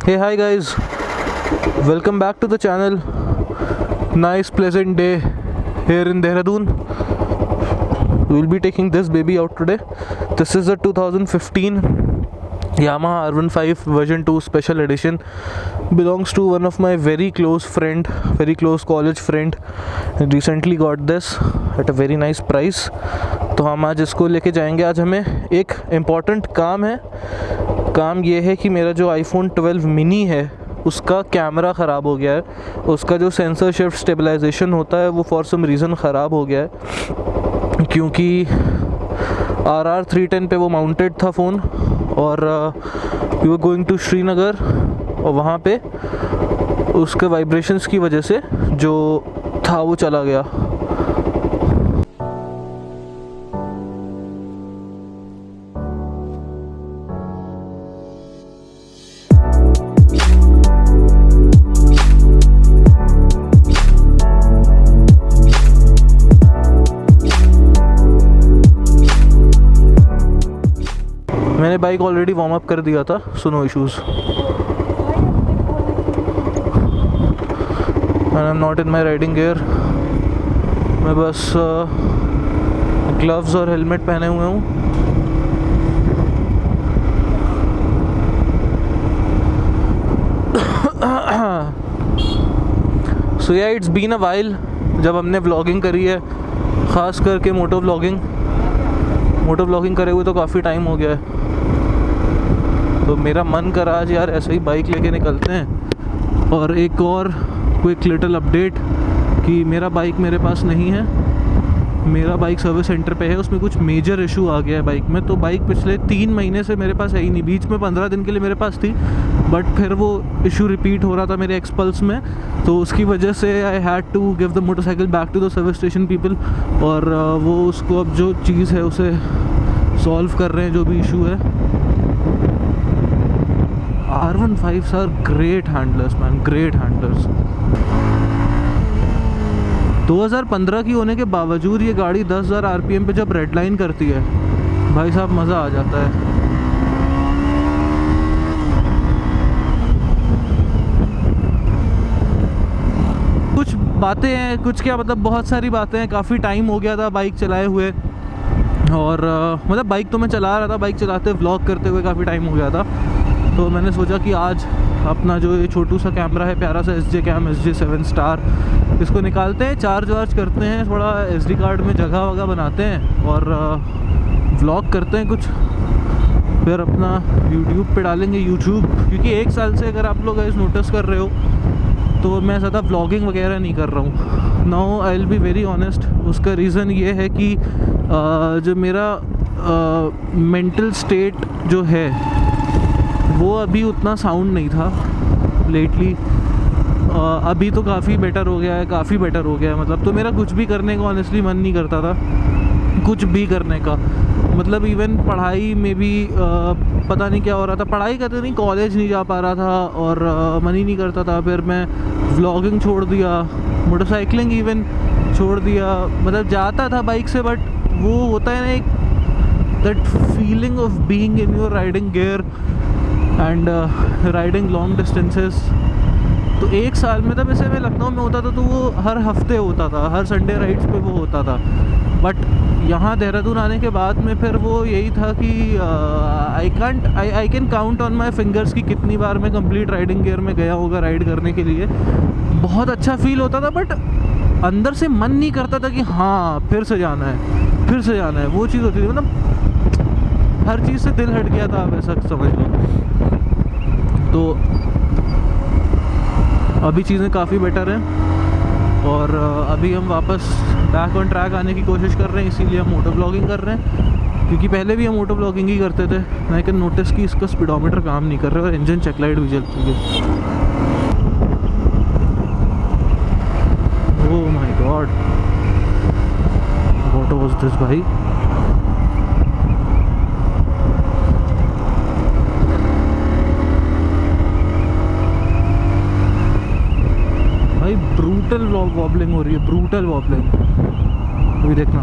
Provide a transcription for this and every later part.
Hey, hi guys, welcome back to the channel. Nice pleasant day here in Dehradun. We'll be taking this baby out today. This is a 2015 Yamaha R15 version 2 special edition. Belongs to one of my very close college friend. Recently got this at a very nice price. तो हम आज इसको लेके जाएंगे. आज हमें एक important काम है. काम ये है कि मेरा जो iPhone 12 mini है उसका कैमरा ख़राब हो गया है. उसका जो सेंसर शिफ्ट स्टेबलाइजेशन होता है वो फॉर सम रीज़न ख़राब हो गया है, क्योंकि RR310 पे वो माउंटेड था फ़ोन और we were going to Srinagar और वहाँ पे उसके वाइब्रेशंस की वजह से जो था वो चला गया. मैंने बाइक ऑलरेडी वार्म अप कर दिया था, so no issues. And I am not in my riding gear. मैं बस ग्लव्स और हेलमेट पहने हुए हूँ. सो या इट्स बीन अ वाइल जब हमने व्लॉगिंग करी है, ख़ास करके मोटो व्लॉगिंग करे हुए तो काफ़ी टाइम हो गया है. तो मेरा मन करा आज यार ऐसे ही बाइक लेके निकलते हैं. और एक और क्विक लिटिल अपडेट कि मेरा बाइक मेरे पास नहीं है. मेरा बाइक सर्विस सेंटर पे है, उसमें कुछ मेजर इशू आ गया है बाइक में. तो बाइक पिछले 3 महीने से मेरे पास है ही नहीं. बीच में 15 दिन के लिए मेरे पास थी, बट फिर वो इशू रिपीट हो रहा था मेरे एक्सपल्स में. तो उसकी वजह से I had to give the motorcycle back to the service station people. और वो उसको अब जो चीज़ है उसे सॉल्व कर रहे हैं, जो भी इशू है. R15s are great handlers man, great handlers. 2015 की होने के बावजूद ये गाड़ी 10,000 RPM पे जब रेड लाइन करती है, भाई साहब मज़ा आ जाता है. कुछ बातें हैं, कुछ क्या मतलब बहुत सारी बातें हैं. काफ़ी टाइम हो गया था बाइक चलाए हुए, और मतलब बाइक तो मैं चला रहा था, बाइक चलाते व्लॉग करते हुए काफ़ी टाइम हो गया था. तो मैंने सोचा कि आज अपना जो ये छोटू सा कैमरा है, प्यारा सा SJ कैम SJ7 स्टार, इसको निकालते हैं, चार्ज वार्ज करते हैं, थोड़ा SD कार्ड में जगह वगह बनाते हैं और व्लॉग करते हैं कुछ. फिर अपना YouTube पे डालेंगे YouTube. क्योंकि 1 साल से अगर आप लोग ऐसे नोटिस कर रहे हो तो मैं ज़्यादा व्लॉगिंग वगैरह नहीं कर रहा हूँ. Now I will be very honest. उसका रीज़न ये है कि जो मेरा मेंटल स्टेट जो है वो अभी उतना साउंड नहीं था लेटली. अभी तो काफ़ी बेटर हो गया है, काफ़ी बेटर हो गया है. मतलब तो मेरा कुछ भी करने का ऑनेस्टली मन नहीं करता था, कुछ भी करने का. मतलब इवन पढ़ाई में भी पता नहीं क्या हो रहा था. पढ़ाई करते नहीं, कॉलेज नहीं जा पा रहा था और मन ही नहीं करता था. फिर मैं व्लॉगिंग छोड़ दिया, मोटरसाइकिलिंग इवन छोड़ दिया. मतलब जाता था बाइक से, बट वो होता है ना एक that feeling of being in your riding gear and riding long distances. तो 1 साल में तब ऐसे मैं लखनऊ में होता था तो वो हर हफ्ते होता था, हर संडे राइड्स पे वो होता था. बट यहाँ देहरादून आने के बाद में फिर वो यही था कि I can count on my fingers कि कितनी बार मैं कंप्लीट राइडिंग गियर में गया होगा राइड करने के लिए. बहुत अच्छा फील होता था, बट अंदर से मन नहीं करता था कि हाँ फिर से जाना है. वो चीज़ होती थी. मतलब हर चीज़ से दिल हट गया था, आप ऐसा समझ लो. तो अभी चीज़ें काफ़ी बेटर हैं और अभी हम वापस बैक ऑन ट्रैक आने की कोशिश कर रहे हैं. इसीलिए हम मोटो ब्लॉगिंग कर रहे हैं, क्योंकि पहले भी हम मोटो ब्लॉगिंग ही करते थे. आई कैन नोटिस कि इसका स्पीडोमीटर काम नहीं कर रहा और इंजन चेक लाइट भी जलती है. Oh my God, what was this भाई. ब्रूटल वॉबलिंग हो रही है, ब्रूटल वॉबलिंग. अभी देखना.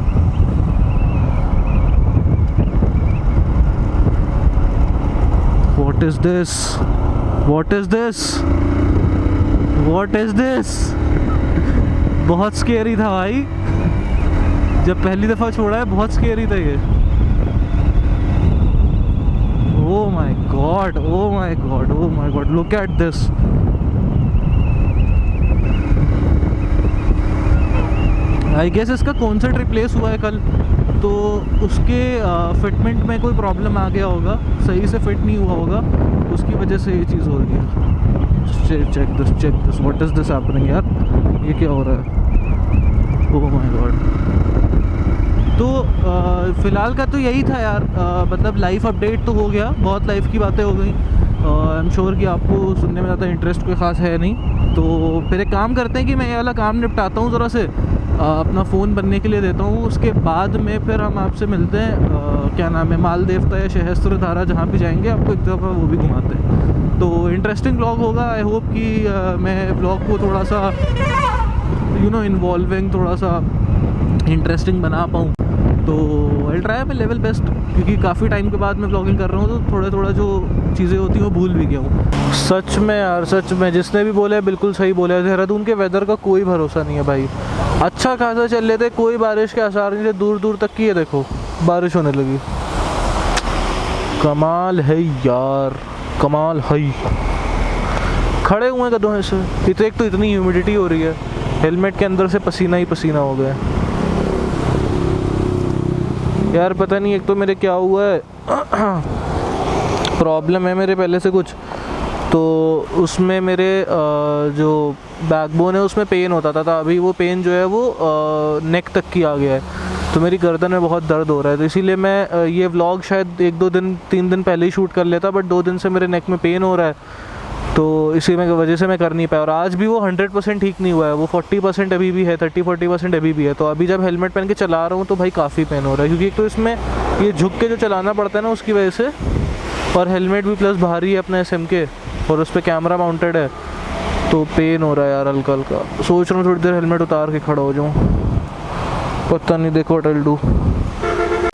What is this? What is this? What is this? बहुत स्केरी था भाई, जब पहली दफ़ा छोड़ा है बहुत स्केरी था ये। Oh my God, oh my God, oh my God, look at this. I guess इसका कॉन्सेप्ट रिप्लेस हुआ है कल, तो उसके फिटमेंट में कोई प्रॉब्लम आ गया होगा, सही से फिट नहीं हुआ होगा, उसकी वजह से ये चीज़ हो रही है। Check this what is this happening यार, ये क्या हो रहा है? Oh my God. तो फ़िलहाल का तो यही था यार, मतलब लाइफ अपडेट तो हो गया, बहुत लाइफ की बातें हो गई। आई एम श्योर कि आपको सुनने में ज़्यादा इंटरेस्ट कोई ख़ास है नहीं, तो फिर एक काम करते हैं कि मैं ये वाला काम निपटाता हूँ ज़रा से, अपना फ़ोन बनने के लिए देता हूँ, उसके बाद में फिर हम आपसे मिलते हैं। क्या नाम है, माल देवता या सहस्त्रधारा, जहाँ भी जाएंगे आपको एक दफ़ा वो भी घुमाते हैं। तो इंटरेस्टिंग व्लॉग होगा। आई होप कि मैं व्लॉग को थोड़ा सा इन्वॉल्विंग, थोड़ा सा इंटरेस्टिंग बना पाऊँ। तो I try my level best, क्योंकि काफ़ी टाइम के बाद मैं व्लॉगिंग कर रहा हूँ, तो थोड़ा जो चीज़ें होती हैं वो भूल भी गया हूँ। सच में यार, सच में जिसने भी बोला है बिल्कुल सही बोला है। देहरादून के वेदर का कोई भरोसा नहीं है भाई। अच्छा खासा चल रहे थे, कोई बारिश के आसार नहीं थे, दूर दूर तक की है देखो बारिश होने लगी। कमाल है यार, कमाल है। खड़े हुए कदों ऐसे, एक तो इतनी ह्यूमिडिटी हो रही है, हेलमेट के अंदर से पसीना ही पसीना हो गया यार। पता नहीं, एक तो मेरे क्या हुआ है, प्रॉब्लम है मेरे पहले से कुछ, तो उसमें मेरे जो बैकबोन है उसमें पेन होता था। अभी वो पेन जो है वो नेक तक की आ गया है, तो मेरी गर्दन में बहुत दर्द हो रहा है। तो इसीलिए मैं ये व्लॉग शायद 1-2 दिन 3 दिन पहले ही शूट कर लेता, बट 2 दिन से मेरे नेक में पेन हो रहा है, तो इसी में वजह से मैं कर नहीं पाया। और आज भी वो 100% ठीक नहीं हुआ है, वो 40% अभी भी है, 30-40% अभी भी है। तो अभी जब हेलमेट पहन के चला रहा हूँ तो भाई काफ़ी पेन हो रहा है, क्योंकि एक तो इसमें ये झुक के जो चलाना पड़ता है ना उसकी वजह से, और हेलमेट भी प्लस भारी है अपने SM के, और उस पर कैमरा माउंटेड है, तो पेन हो रहा है यार हल्का हल्का। सोच रहा हूँ थोड़ी देर हेलमेट उतार के खड़ा हो जाऊँ, पता नहीं, देखो what I will do.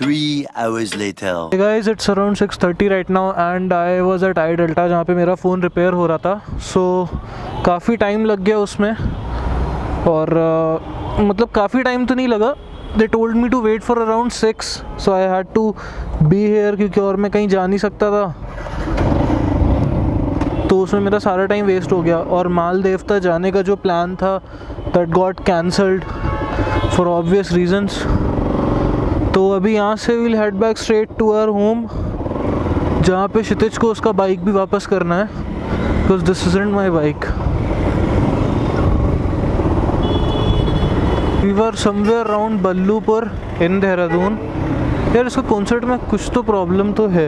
3 hours later. Hey guys, it's around 6:30 right now and I was at iDelta, जहाँ पे मेरा फ़ोन रिपेयर हो रहा था। So काफ़ी टाइम लग गया उसमें, और मतलब काफ़ी टाइम तो नहीं लगा। They told me to wait for around 6, so I had to be here, क्योंकि और मैं कहीं जा नहीं सकता था, तो उसमें मेरा सारा टाइम वेस्ट हो गया। और माल देवता जाने का जो प्लान था that got cancelled for obvious reasons। तो अभी यहाँ से will head back straight to our home, जहाँ पे क्षितिज को उसका बाइक भी वापस करना है, because this isn't my bike. We were somewhere around Ballupur in Dehradun. यार इसका कॉन्सेप्ट में कुछ तो प्रॉब्लम तो है,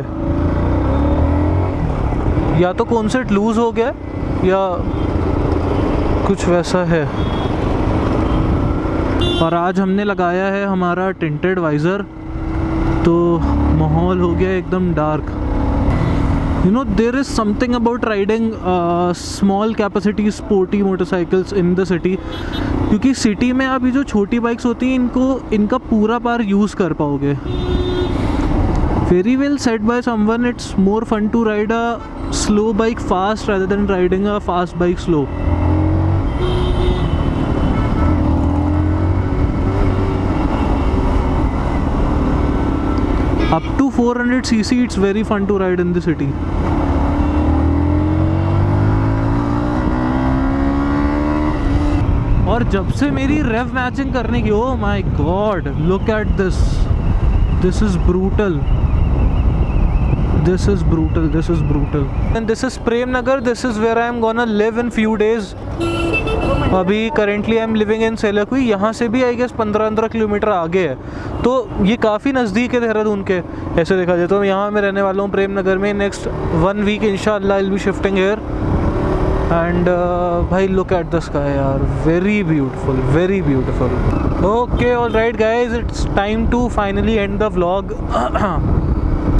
या तो कॉन्सेप्ट लूज़ हो गया या कुछ वैसा है। और आज हमने लगाया है हमारा टिंटेड वाइज़र, तो माहौल हो गया एकदम dark. There is something about riding small capacity sporty motorcycles in the city, क्योंकि सिटी में आप ये जो छोटी बाइक्स होती हैं इनका पूरा पार यूज़ कर पाओगे। Very well said by someone, it's more fun to ride a slow bike fast rather than riding a fast bike slow. Up to 400cc, it's very fun to ride in the city. और जब से मेरी रेव matching करने की, oh my god, look at this. This is brutal. This is brutal. This is brutal. And this is Prem Nagar. This is where I am gonna live in few days. अभी currently I am living in Selaqui. यहाँ से भी I guess 15 kilometre आगे है, तो ये काफ़ी नज़दीक है देहरादून के, ऐसे देखा जाए तो। यहाँ मैं रहने वाला हूँ प्रेम नगर में। नेक्स्ट 1 वीक इंशाल्लाह I will be shifting here. And भाई लुक एट द स्काई यार, very beautiful, very beautiful. Okay, all right guys, it's time to finally end the vlog.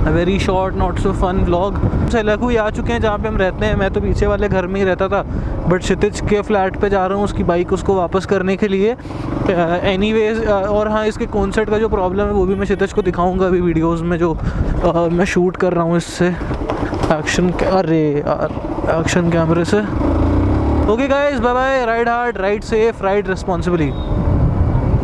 A very short not so fun vlog. Selaqui आ चुके हैं जहाँ पे हम रहते हैं। मैं तो पीछे वाले घर में ही रहता था, बट क्षितिज के फ्लैट पे जा रहा हूँ उसकी बाइक उसको वापस करने के लिए। एनीवेज, और हाँ, इसके कॉन्सर्ट का जो प्रॉब्लम है वो भी मैं क्षितिज को दिखाऊंगा अभी वीडियोस में जो मैं शूट कर रहा हूँ इससे। एक्शन, अरे यार एक्शन कैमरे से। Okay guys, bye bye, ride hard, ride safe, ride responsibly.